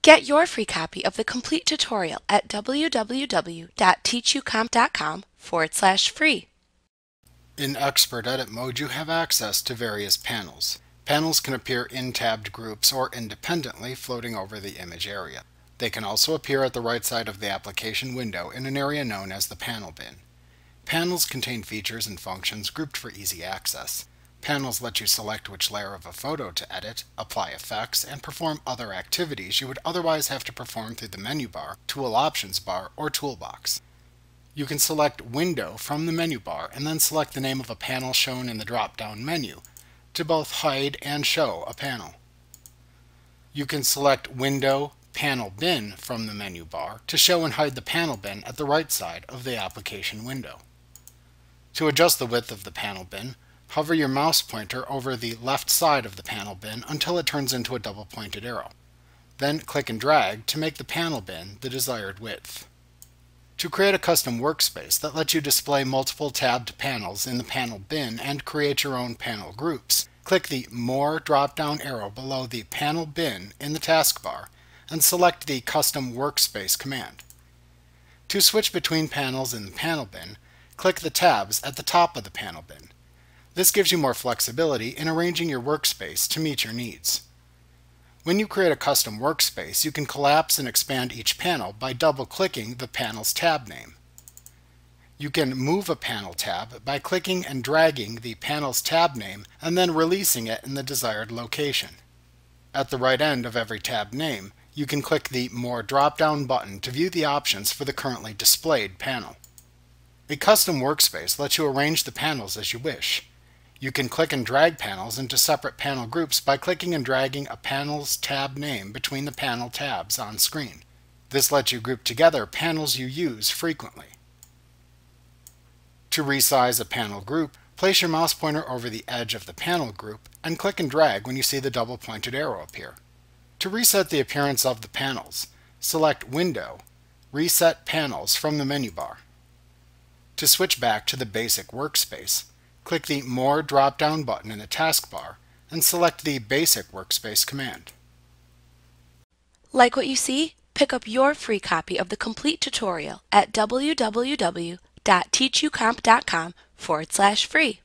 Get your free copy of the complete tutorial at www.teachucomp.com/free. In Expert Edit mode, you have access to various panels. Panels can appear in tabbed groups or independently floating over the image area. They can also appear at the right side of the application window in an area known as the panel bin. Panels contain features and functions grouped for easy access. Panels let you select which layer of a photo to edit, apply effects, and perform other activities you would otherwise have to perform through the menu bar, tool options bar, or toolbox. You can select Window from the menu bar and then select the name of a panel shown in the drop-down menu to both hide and show a panel. You can select Window Panel Bin from the menu bar to show and hide the panel bin at the right side of the application window. To adjust the width of the panel bin, hover your mouse pointer over the left side of the panel bin until it turns into a double-pointed arrow. Then click and drag to make the panel bin the desired width. To create a custom workspace that lets you display multiple tabbed panels in the panel bin and create your own panel groups, click the More drop-down arrow below the panel bin in the taskbar and select the Custom Workspace command. To switch between panels in the panel bin, click the tabs at the top of the panel bin. This gives you more flexibility in arranging your workspace to meet your needs. When you create a custom workspace, you can collapse and expand each panel by double-clicking the panel's tab name. You can move a panel tab by clicking and dragging the panel's tab name and then releasing it in the desired location. At the right end of every tab name, you can click the More drop-down button to view the options for the currently displayed panel. A custom workspace lets you arrange the panels as you wish. You can click and drag panels into separate panel groups by clicking and dragging a panel's tab name between the panel tabs on screen. This lets you group together panels you use frequently. To resize a panel group, place your mouse pointer over the edge of the panel group and click and drag when you see the double-pointed arrow appear. To reset the appearance of the panels, select Window, Reset Panels from the menu bar. To switch back to the basic workspace, click the More drop-down button in the taskbar and select the Basic Workspace command. Like what you see? Pick up your free copy of the complete tutorial at www.teachucomp.com/free.